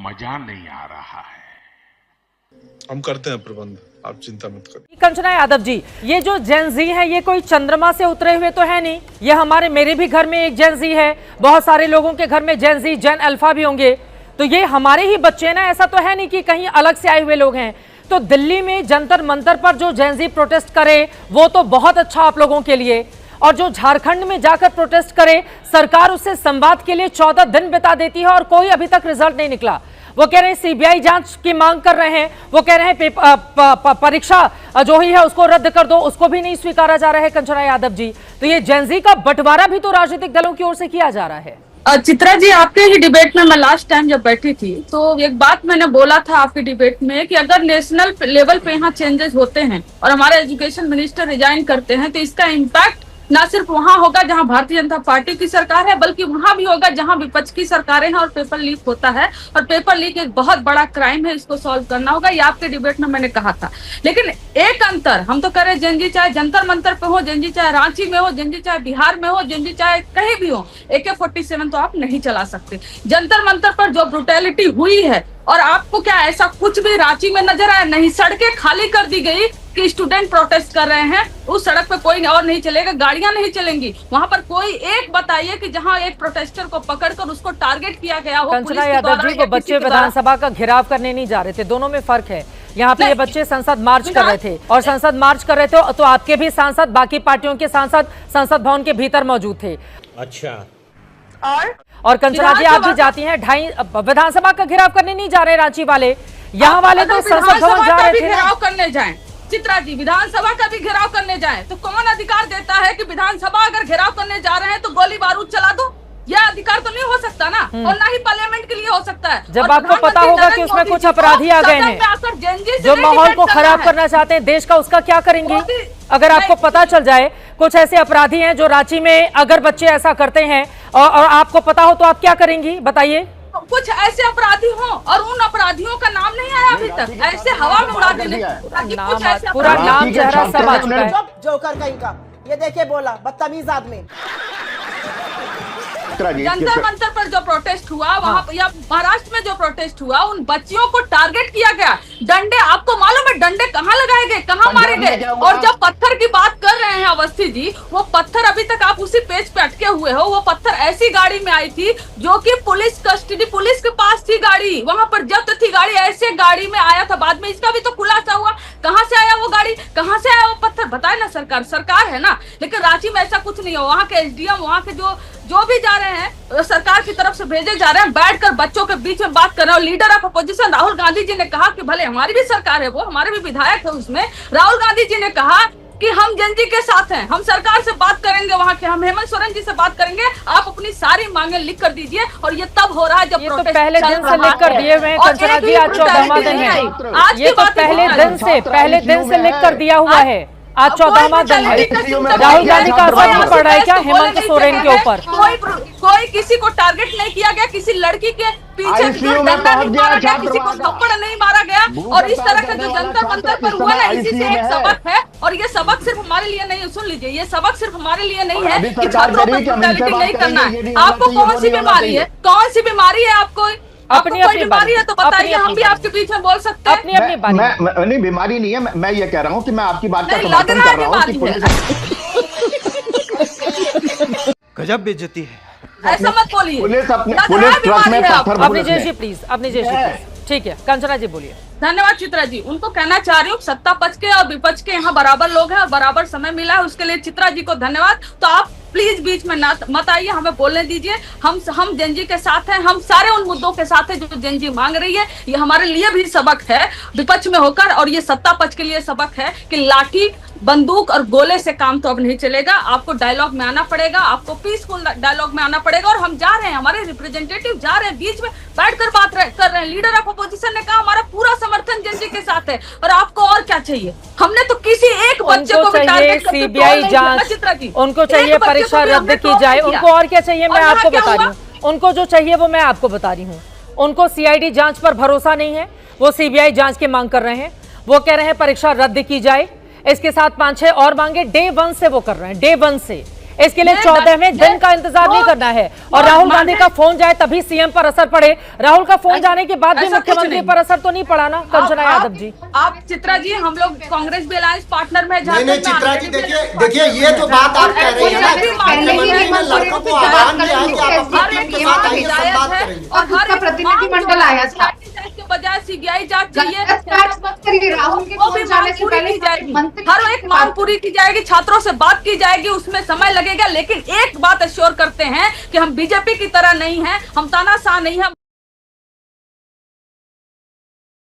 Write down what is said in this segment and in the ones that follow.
मजा नहीं आ रहा है। हम करते हैं प्रबंध, आप चिंता मत करिए। कंचना यादव जी, ये जो जेन जी है ये कोई चंद्रमा से उतरे हुए तो है नहीं, ये मेरे भी घर में एक जेन जी है, बहुत सारे लोगों के घर में जेन जी जेन अल्फा भी होंगे, तो ये हमारे ही बच्चे ना, ऐसा तो है नहीं कि कहीं अलग से आए हुए लोग हैं। तो दिल्ली में जंतर मंतर पर जो जेन जी प्रोटेस्ट करे वो तो बहुत अच्छा आप लोगों के लिए, और जो झारखंड में जाकर प्रोटेस्ट करे सरकार उससे संवाद के लिए 14 दिन बिता देती है और कोई अभी तक रिजल्ट नहीं निकला। वो कह रहे हैं सीबीआई जांच की मांग कर रहे हैं, वो कह रहे हैं परीक्षा जो ही है उसको रद्द कर दो, उसको भी नहीं स्वीकारा जा रहा है। कंचना यादव जी, तो ये जेनजी का बंटवारा भी तो राजनीतिक दलों की ओर से किया जा रहा है। चित्रा जी, आपके ही डिबेट में मैं लास्ट टाइम जब बैठी थी तो एक बात मैंने बोला था आपके डिबेट में कि अगर नेशनल लेवल पे यहाँ चेंजेस होते हैं और हमारे एजुकेशन मिनिस्टर रिजाइन करते हैं तो इसका इम्पैक्ट ना सिर्फ वहां होगा जहां भारतीय जनता पार्टी की सरकार है, बल्कि वहां भी होगा जहां विपक्ष की सरकारें हैं और पेपर लीक होता है। और पेपर लीक एक बहुत बड़ा क्राइम है, इसको सॉल्व करना होगा, ये आपके डिबेट में मैंने कहा था। लेकिन एक अंतर, हम तो कह रहे जेनजी चाहे जंतर मंतर पे हो, जेनजी चाहे रांची में हो, जेनजी चाहे बिहार में हो, जेनजी चाहे कहीं भी हो, AK-47 तो आप नहीं चला सकते। जंतर मंतर पर जो ब्रुटैलिटी हुई है, और आपको क्या ऐसा कुछ भी रांची में नजर आया? नहीं, सड़कें खाली कर दी गई कि स्टूडेंट प्रोटेस्ट कर रहे हैं, उस सड़क पे कोई और नहीं चलेगा, गाड़ियां नहीं चलेंगी वहां पर। कोई एक बताइए कि जहां एक प्रोटेस्टर को पकड़कर उसको टारगेट किया गया हो। कंचना यादव जी, वो बच्चे विधानसभा का घेराव करने नहीं जा रहे थे, दोनों में फर्क है। यहाँ पे ये बच्चे संसद मार्च कर रहे थे, और संसद मार्च कर रहे थे तो आपके भी सांसद, बाकी पार्टियों के सांसद संसद भवन के भीतर मौजूद थे। अच्छा, और कंचना जी, आप भी जाती हैं, विधानसभा का घेराव करने नहीं जा रहे रांची वाले, यहाँ वाले तो संसद भवन जा रहे थे। घेराव करने जाएं चित्रा जी, विधानसभा का भी घेराव करने जाएं तो कौन अधिकार देता है कि विधानसभा अगर घेराव करने जा रहे हैं तो गोली बारूद चला दो? यह अधिकार तो नहीं हो सकता ना, और ना ही पार्लियामेंट के लिए हो सकता है। जब आपको पता होगा कि उसमें कुछ अपराधी आ गए हैं जो माहौल को खराब करना चाहते हैं देश का, उसका क्या करेंगे? अगर आपको पता चल जाए कुछ ऐसे अपराधी हैं जो रांची में अगर बच्चे ऐसा करते हैं और आपको पता हो, तो आप क्या करेंगी बताइए? कुछ ऐसे अपराधी हों और उन अपराधियों का नाम नहीं आया अभी तक, ऐसे हवा में उड़ा देने, पूरा नाम चेहरा सब आ चुका है। जोकर कहीं का, ये देखिए बोला बदतमीज आदमी। जंतर मंतर पर जो प्रोटेस्ट हुआ वहाँ या महाराष्ट्र में जो प्रोटेस्ट हुआ, उन बच्चियों को टारगेट किया गया, डंडे, आपको मालूम है डंडे कहाँ लगाए गए, कहाँ मारे गए? और जब पत्थर की बात कर रहे हैं अवस्थी जी, वो पत्थर अभी तक आप उसी पेज पे अटके हुए हो। वो पत्थर ऐसी गाड़ी में आई थी जो कि पुलिस कस्टडी, पुलिस के पास थी गाड़ी, वहां पर जब्त थी गाड़ी, ऐसे गाड़ी में आया था। बाद में इसका भी तो खुलासा हुआ, कहाँ से आया वो गाड़ी, कहाँ से आया वो पत्थर, बताए ना। सरकार है ना, लेकिन रांची में ऐसा कुछ नहीं हो। वहाँ के SDM, वहाँ के जो भी जा रहे हैं सरकार की तरफ से भेजे जा रहे हैं, बैठकर बच्चों के बीच में बात कर रहे हैं। Leader of opposition Rahul Gandhi ji ने कहा कि भले हमारी भी सरकार है, वो हमारे भी विधायक है उसमें, राहुल गांधी जी ने कहा कि हम जेनजी के साथ हैं, हम सरकार से बात करेंगे, वहाँ के हम हेमंत सोरेन जी से बात करेंगे, आप अपनी सारी मांगे लिख कर दीजिए। और ये तब हो रहा है जब ये तो पहले दिन से लिख कर दिए हुए हैं कंचना जी, आज 14वां दिन है, ये तो पहले दिन से लिख कर दिया हुआ है, आज 14वां दिन है। राहुल गांधी का असर नहीं पड़ रहा है क्या हेमंत सोरेन के ऊपर? कोई किसी को टारगेट नहीं किया गया, किसी लड़की के पीछे डंडा नहीं मारा गया, किसी को थप्पड़ नहीं मारा गया। और इस तरह का जो जंतर मंतर पर हुआ ना, इसी से एक सबक है। और ये सबक सिर्फ हमारे लिए नहीं, सुन लीजिए, ये सबक सिर्फ हमारे लिए नहीं है कि छात्रों पर ब्रुटैलिटी नहीं करना है। आपको कौन सी बीमारी है, कौन सी बीमारी है आपको? अपनी बीमारी है तो बताइए, हम भी आपके बीच में बोल सकते हैं। अपनी मैं नहीं, बीमारी नहीं है। मैं ये कह रहा हूँ कि मैं आपकी बात का समर्थन कर रहा हूँ कि गजब बेइज्जती है। ऐसा मत बोलिए। पुलिस ट्रक में पत्थर अपनी जैसी प्लीज, अपनी जैसी प्लीज। ठीक है कंचना जी बोलिए। धन्यवाद चित्रा जी, उनको कहना चाह रही हूँ सत्ता पक्ष के और विपक्ष के यहाँ बराबर लोग हैं और बराबर समय मिला है, उसके लिए चित्रा जी को धन्यवाद। तो आप प्लीज बीच में मत आइए, हमें बोलने दीजिए। हम जेनजी के साथ हैं, हम सारे उन मुद्दों के साथ हैं जो जेनजी मांग रही है। ये हमारे लिए भी सबक है विपक्ष में होकर, और ये सत्ता पक्ष के लिए सबक है कि लाठी, बंदूक और गोले से काम तो अब नहीं चलेगा। आपको डायलॉग में आना पड़ेगा, आपको पीसफुल डायलॉग में आना पड़ेगा। और हम जा रहे हैं, हमारे रिप्रेजेंटेटिव जा रहे हैं, बीच में बैठकर बात कर रहे हैं। लीडर ऑफ अपोजिशन ने कहा हमारा पूरा समर्थन जेनजी के साथ है। और आपको और क्या चाहिए? हमने तो किसी एक बच्चे को भी टारगेट करके सीबीआई जांच, उनको चाहिए परीक्षा रद्द की जाए, उनको और क्या चाहिए मैं आपको बता रही हूँ। उनको जो चाहिए वो मैं आपको बता रही हूँ। उनको CID जांच पर भरोसा नहीं है, वो CBI जांच की मांग कर रहे हैं। वो कह रहे हैं परीक्षा रद्द की जाए, इसके साथ 5-6 और मांगे डे 1 से वो कर रहे हैं, डे 1 से। इसके लिए 14वें दिन का इंतजार नहीं करना है। और राहुल गांधी का फोन जाए तभी सीएम पर असर पड़े। राहुल का फोन जाने के बाद भी मुख्यमंत्री पर असर तो नहीं पड़ा ना कंचना यादव जी? आप चित्रा जी, हम लोग कांग्रेस भी अलायंस पार्टनर में नहीं चित्रा जी, देखिए ये जो बात आप कह रही है ना, मुख्यमंत्री ने लड़कों को आह्वान किया है कि आप अपनी टीम के साथ आइए, संवाद करेंगे। और हर प्रतिनिधिमंडल आया था के बजाय सीबीआई जांच चाहिए। राहुल के फोन जाने से पहले हर एक मांग पूरी की जाएगी, छात्रों से बात की जाएगी, उसमें समय लगेगा, लेकिन एक बात एश्योर करते हैं कि हम बीजेपी की तरह नहीं है, हम तानाशाह नहीं है,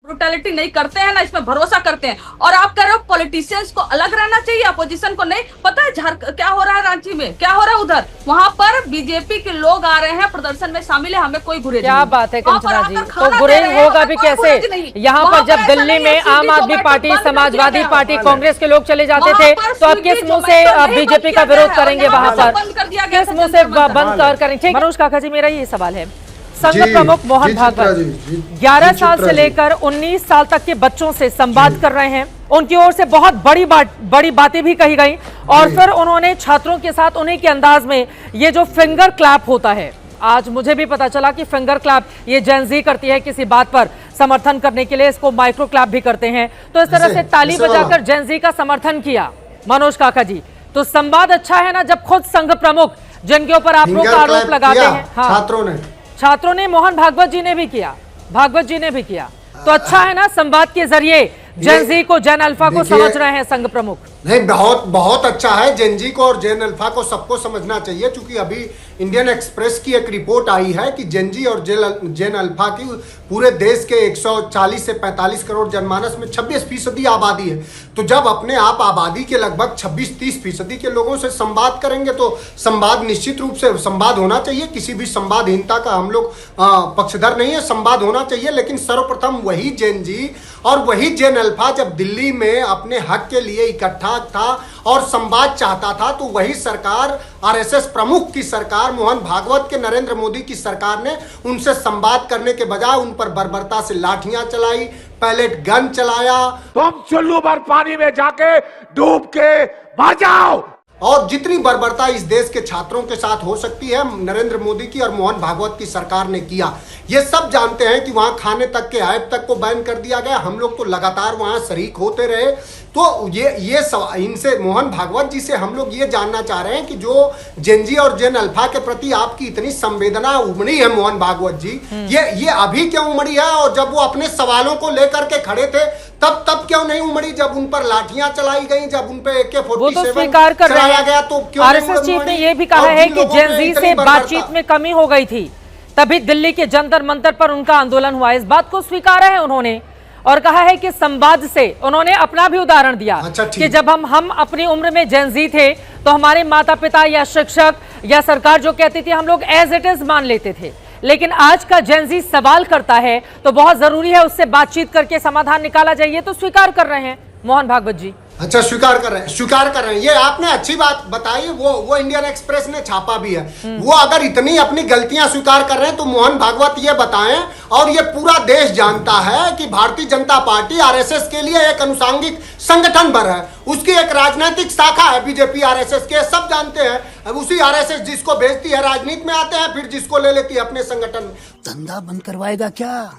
ब्रूटैलिटी नहीं करते हैं ना, इसमें भरोसा करते हैं। और आप कह रहे हो पॉलिटिशियंस को अलग रहना चाहिए, अपोजिशन को नहीं। पता है क्या हो रहा है रांची में, क्या हो रहा है उधर? वहां पर बीजेपी के लोग आ रहे हैं, प्रदर्शन में शामिल है, हमें कोई गुरेज क्या बात है कंचना जी, तो गुरेज होगा भी कैसे? यहाँ पर जब दिल्ली में आम आदमी पार्टी, समाजवादी पार्टी, कांग्रेस के लोग चले जाते थे, तो अब किस मुंह से बीजेपी का विरोध करेंगे? वहां पर किस मुंह से बंद करेंगे? मनोज काका जी, मेरा ये सवाल है, संघ प्रमुख मोहन भागवत 11 साल से लेकर 19 साल तक के बच्चों से संवाद कर रहे हैं, उनकी ओर से बहुत बड़ी बातें भी कही गई, और फिर उन्होंने छात्रों के साथ उन्हीं के अंदाज में ये जो फिंगर क्लैप होता है, आज मुझे भी पता चला कि फिंगर क्लैप ये जेनजी करती है किसी बात पर समर्थन करने के लिए, इसको माइक्रो क्लैप भी करते हैं, तो इस तरह से ताली बजाकर जेनजी का समर्थन किया मनोज काका जी। तो संवाद अच्छा है ना, जब खुद संघ प्रमुख जिनके ऊपर आप लोग आरोप लगाते हैं, छात्रों ने, मोहन भागवत जी ने भी किया, तो अच्छा है ना, संवाद के जरिए जेनजी को, जेन अल्फा को समझ रहे हैं संघ प्रमुख। नहीं, बहुत अच्छा है, जेनजी को और जेन अल्फा को सबको समझना चाहिए, क्योंकि अभी इंडियन एक्सप्रेस की एक रिपोर्ट आई है कि जेनजी और जेन अल्फा की पूरे देश के 140 से 45 करोड़ जनमानस में 26% आबादी है। तो जब अपने आप आबादी के लगभग 26-30% के लोगों से संवाद करेंगे, तो संवाद निश्चित रूप से संवाद होना चाहिए, किसी भी संवादहीनता का हम लोग पक्षधर नहीं है, संवाद होना चाहिए। लेकिन सर्वप्रथम वही जेनजी और वही जेन अल्फा जब दिल्ली में अपने हक के लिए इकट्ठा था और संवाद चाहता था, तो वही सरकार, आरएसएस प्रमुख की सरकार, मोहन भागवत के नरेंद्र मोदी की सरकार ने उनसे संवाद करने के बजाय उन पर बर्बरता से लाठियां चलाई, पैलेट गन चलाया। तुम चुल्लू भर पानी में जाके डूब के मर जाओ। और जितनी बर्बरता इस देश के छात्रों के साथ हो सकती है, नरेंद्र मोदी की और मोहन भागवत की सरकार ने किया। ये सब जानते हैं कि वहां खाने तक के ऐप तक को बैन कर दिया गया, हम लोग तो लगातार वहां शरीक होते रहे। तो ये इनसे, मोहन भागवत जी से हम लोग ये जानना चाह रहे हैं कि जो जेनजी और जेन अल्फा के प्रति आपकी इतनी संवेदना उमड़ी है मोहन भागवत जी, ये अभी क्यों उमड़ी है? और जब वो अपने सवालों को लेकर के खड़े थे तब क्यों नहीं उमड़ी? जब उन पर लाठियां चलाई गई, जब उन पे AK-47 चलाया गया, तो क्यों? आरएसएस चीफ ने यह भी कहा है कि जेनजी से बातचीत में कमी हो गई थी, तभी दिल्ली के जंतर मंतर पर उनका आंदोलन हुआ। इस बात को स्वीकारा है उन्होंने, और कहा है कि संवाद से, उन्होंने अपना भी उदाहरण दिया कि जब हम अपनी उम्र में जेनजी थे, तो हमारे माता पिता या शिक्षक या सरकार जो कहती थी, हम लोग एज इट इज मान लेते थे, लेकिन आज का जेनजी सवाल करता है, तो बहुत जरूरी है उससे बातचीत करके समाधान निकाला जाए। तो स्वीकार कर रहे हैं मोहन भागवत जी। अच्छा, स्वीकार कर रहे हैं, ये आपने अच्छी बात बताई। वो इंडियन एक्सप्रेस ने छापा भी है। वो अगर इतनी अपनी गलतियां स्वीकार कर रहे हैं, तो मोहन भागवत ये बताएं, और ये पूरा देश जानता है कि भारतीय जनता पार्टी आरएसएस के लिए एक अनुषंगिक संगठन बन है, उसकी एक राजनीतिक शाखा है बीजेपी आरएसएस के, सब जानते हैं। अब उसी आरएसएस जिसको भेजती है राजनीति में आते हैं, फिर जिसको ले लेती है अपने संगठन में। धंधा बंद करवाएगा क्या?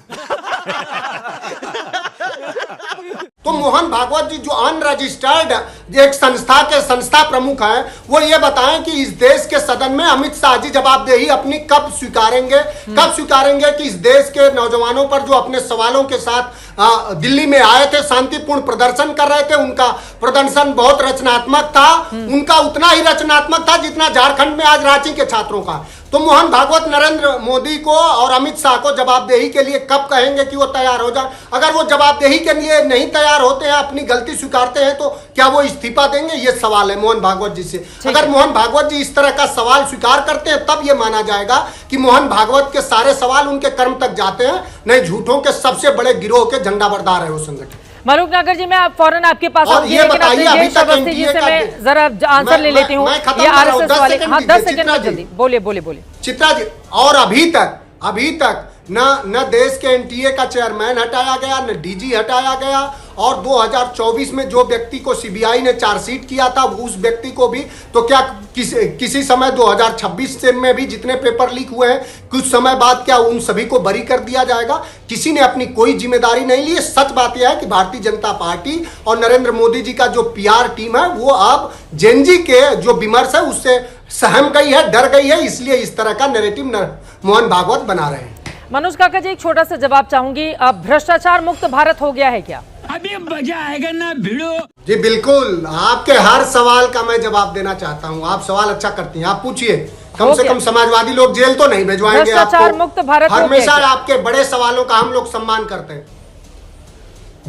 तो मोहन भागवत जी जो अनरजिस्टर्ड एक संस्था प्रमुख हैं, वो ये बताएं कि इस देश के सदन में अमित शाह जी जवाबदेही अपनी कब स्वीकारेंगे कि इस देश के नौजवानों पर जो अपने सवालों के साथ दिल्ली में आए थे, शांतिपूर्ण प्रदर्शन कर रहे थे, उनका प्रदर्शन बहुत रचनात्मक था, उनका उतना ही रचनात्मक था जितना झारखंड में आज रांची के छात्रों का। तो मोहन भागवत नरेंद्र मोदी को और अमित शाह को जवाबदेही के लिए कब कहेंगे कि वो तैयार हो जाए? अगर वो जवाबदेही के लिए नहीं तैयार होते हैं, अपनी गलती स्वीकारते हैं, तो क्या वो इस्तीफा देंगे? ये सवाल है मोहन भागवत जी से। अगर मोहन भागवत जी इस तरह का सवाल स्वीकार करते हैं, तब ये माना जाएगा कि मोहन भागवत के सारे सवाल उनके कर्म तक जाते हैं, नहीं झूठों के सबसे बड़े गिरोह के झंडा बरदार है वो संगठन। मलूक नगर जी, मैं आप फौरन आपके पास आऊंगी, लेकिन अभी जी से मैं जरा आंसर ले लेती हूँ। ये आरएसएस वाले, हाँ 10 सेकंड में जल्दी बोलिए चित्रा जी। और अभी तक न देश के एनटीए का चेयरमैन हटाया गया, न डीजी हटाया गया, और 2024 में जो व्यक्ति को सीबीआई ने चार्जशीट किया था उस व्यक्ति को भी, तो क्या किसी समय 2026 से में भी जितने पेपर लीक हुए हैं कुछ समय बाद क्या उन सभी को बरी कर दिया जाएगा? किसी ने अपनी कोई जिम्मेदारी नहीं ली। सच बात यह है कि भारतीय जनता पार्टी और नरेंद्र मोदी जी का जो पीआर टीम है वो अब जेनजी के जो विमर्श है उससे सहम गई है, डर गई है, इसलिए इस तरह का नैरेटिव मोहन भागवत बना रहे हैं। मनोज काका जी, एक छोटा सा जवाब चाहूंगी, अब भ्रष्टाचार मुक्त भारत हो गया है क्या? अभी मजा आएगा ना भिड़ो। जी बिल्कुल, आपके हर सवाल का मैं जवाब देना चाहता हूं। आप सवाल अच्छा करती हैं, आप पूछिए। कम से कम समाजवादी लोग जेल तो नहीं भिजवाएंगे आपको। भ्रष्टाचार मुक्त भारत हमेशा आपके बड़े सवालों का हम लोग सम्मान करते हैं।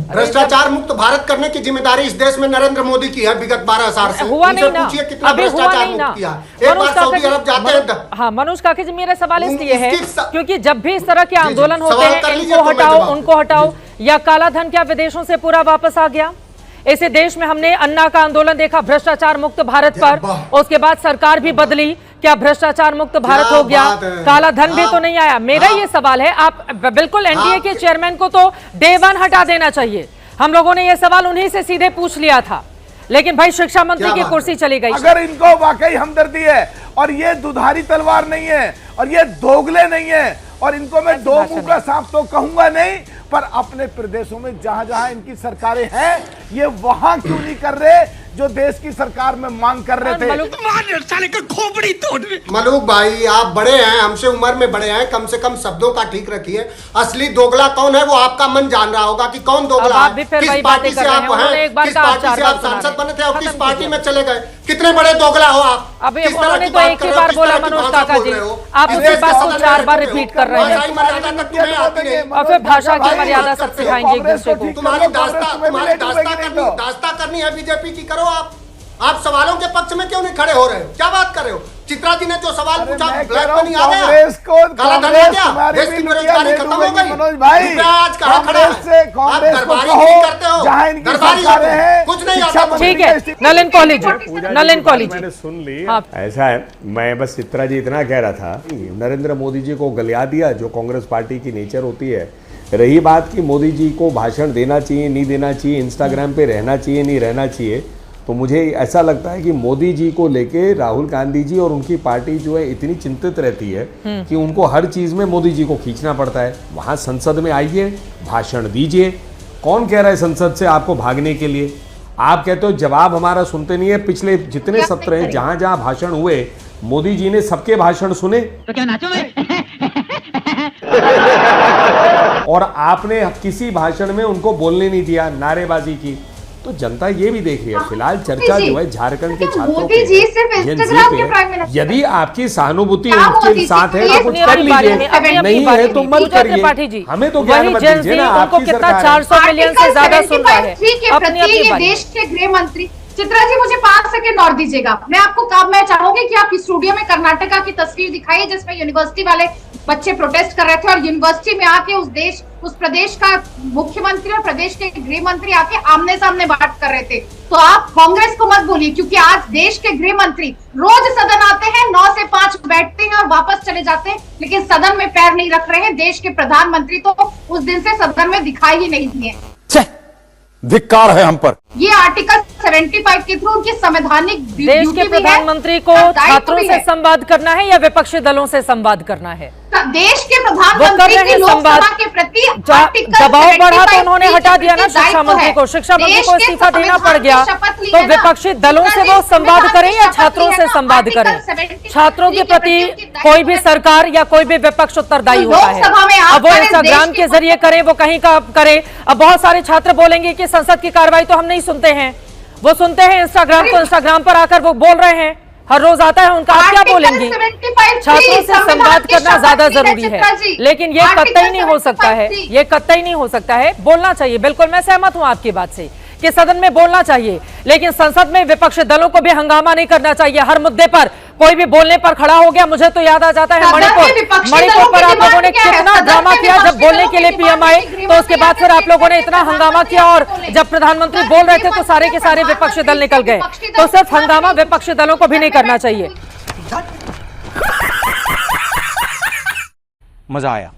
भ्रष्टाचार मुक्त भारत करने की जिम्मेदारी इस देश में नरेंद्र मोदी की है विगत 12 साल से। हुआ नहीं ना, पूछिए कितना भ्रष्टाचार मुक्त किया। एक बार सऊदी अरब जाते हैं। हाँ मनोज काका जी, मेरा सवाल इसलिए है क्योंकि जब भी इस तरह के आंदोलन होते हैं, इनको हटाओ उनको हटाओ, या काला धन क्या विदेशों से पूरा वापस आ गया? ऐसे देश में हमने अन्ना का आंदोलन देखा भ्रष्टाचार मुक्त भारत पर, उसके बाद सरकार भी बदली, क्या भ्रष्टाचार मुक्त भारत हो गया? काला धन भी तो नहीं आया। मेरा ये सवाल है, आप बिल्कुल एनडीए के चेयरमैन को तो डे 1 हटा देना चाहिए। हम लोगों ने ये सवाल उन्हीं से सीधे पूछ लिया था, लेकिन भाई शिक्षा मंत्री की कुर्सी चली गई। अगर इनको वाकई हमदर्दी है और ये दुधारी तलवार नहीं है और ये दोगले नहीं है और इनको मैं दो मुंह का सांप तो कहूंगा नहीं, पर अपने प्रदेशों में जहां जहां इनकी सरकारें हैं ये वहां क्यों नहीं कर रहे जो देश की सरकार में मांग कर रहे थे? मलूक भाई, आप बड़े हैं, हमसे उम्र में बड़े हैं, कम से कम शब्दों का ठीक रखिए। असली दोगला कौन है वो आपका मन जान रहा होगा कि कौन दोगला है। किस पार्टी से आप हैं, किस पार्टी से आप सांसद बने थे और किस पार्टी में चले गए? कितने बड़े दोगला हो आप? अभी उन्होंने तो एक ही बार बोला मनोज काका जी, आप उसी बात को 4 बार रिपीट कर रहे हैं और फिर भाषा की मर्यादा सब सिखाएंगे एक दूसरे को। तुम्हारी दास्ता करनी है बीजेपी की, करो आप सवालों के पक्ष में क्यों नहीं खड़े हो रहे हो? क्या बात कर रहे हो? चित्रा जी ने जो सवाल पूछा, ब्लैक मनी आ गया, काला धन आ गया, देश की बेरोजगारी खत्म हो गई, मनोज भाई आज कहां खड़ा है? आप दरबारी नहीं करते हो, दरबारी कुछ नहीं आता। ठीक है, नलिन कॉलेज, नलिन कॉलेज मैंने सुन ली। ऐसा है, मैं बस चित्रा जी इतना कह रहा था, नरेंद्र मोदी जी को गलिया दिया जो कांग्रेस पार्टी की नेचर होती है। रही बात कि मोदी जी को भाषण देना चाहिए नहीं देना चाहिए, इंस्टाग्राम पे रहना चाहिए नहीं रहना चाहिए, तो मुझे ऐसा लगता है कि मोदी जी को लेके राहुल गांधी जी और उनकी पार्टी जो है इतनी चिंतित रहती है कि उनको हर चीज में मोदी जी को खींचना पड़ता है। वहां संसद में आइए, भाषण दीजिए। कौन कह रहा है संसद से आपको भागने के लिए? आप कहते हो जवाब हमारा सुनते नहीं है। पिछले जितने सत्र हैं जहां जहां भाषण हुए, मोदी जी ने सबके भाषण सुने तो क्या नाचो मैं? और आपने किसी भाषण में उनको बोलने नहीं दिया, नारेबाजी की। तो जनता ये भी देख रही है। फिलहाल चर्चा जो है झारखंड के छात्रों पे, यदि आपकी सहानुभूति उनके साथ है तो कुछ कर लीजिए, नहीं है तो मत करिए। हमें तो ज्ञान मत दीजिए ना, आपकी सरकार 400 मिलियन से ज्यादा सुन रहा है। अपनी देश के गृह मंत्री चित्रा जी, मुझे 5 सेकंड और दीजिएगा। मैं चाहूंगी कि आप स्टूडियो में कर्नाटका की तस्वीर दिखाइए जिसमें यूनिवर्सिटी वाले बच्चे प्रोटेस्ट कर रहे थे और यूनिवर्सिटी में आके उस प्रदेश का मुख्यमंत्री और प्रदेश के गृह मंत्री आके आमने सामने बात कर रहे थे। तो आप कांग्रेस को मत बोलिए, क्योंकि आज देश के गृह मंत्री रोज सदन आते हैं, 9 से 5 बैठते हैं और वापस चले जाते हैं, लेकिन सदन में पैर नहीं रख रहे हैं। देश के प्रधानमंत्री तो उस दिन से सदन में दिखाई ही नहीं दिए। धिक्कार है हम पर। ये आर्टिकल 75 के थ्रू उनकी संवैधानिक देश के प्रधानमंत्री को छात्रों से संवाद करना है या विपक्षी दलों से संवाद करना है? देश के प्रधानमंत्री की लोकसभा के प्रति दबाव बढ़ा तो उन्होंने हटा दिया ना शिक्षा मंत्री को। शिक्षा मंत्री को इस्तीफा देना पड़ गया, तो विपक्षी दलों से वो संवाद करें या छात्रों से संवाद करें? छात्रों के प्रति कोई भी सरकार या कोई भी विपक्ष उत्तरदायी होता है। अब वो इंस्टाग्राम के जरिए करे, वो कहीं का करे। अब बहुत सारे छात्र बोलेंगे कि संसद की कार्रवाई तो हम नहीं सुनते हैं, वो सुनते हैं इंस्टाग्राम, तो इंस्टाग्राम पर आकर वो बोल रहे हैं, हर रोज आता है उनका। आप क्या बोलेंगे? छात्रों से संवाद करना ज्यादा जरूरी है, लेकिन ये कतई नहीं हो सकता है, ये कतई नहीं हो सकता है। बोलना चाहिए, बिल्कुल मैं सहमत हूं आपकी बात से कि सदन में बोलना चाहिए, लेकिन संसद में विपक्षी दलों को भी हंगामा नहीं करना चाहिए। हर मुद्दे पर कोई भी बोलने पर खड़ा हो गया। मुझे तो याद आ जाता है मणिपुर पर आप लोगों ने कितना ड्रामा किया। जब बोलने के लिए पीएम आए तो उसके बाद फिर आप लोगों ने इतना हंगामा किया, और जब प्रधानमंत्री बोल रहे थे तो सारे के सारे विपक्षी दल निकल गए। तो सिर्फ हंगामा विपक्षी दलों को भी नहीं करना चाहिए। मजा आया।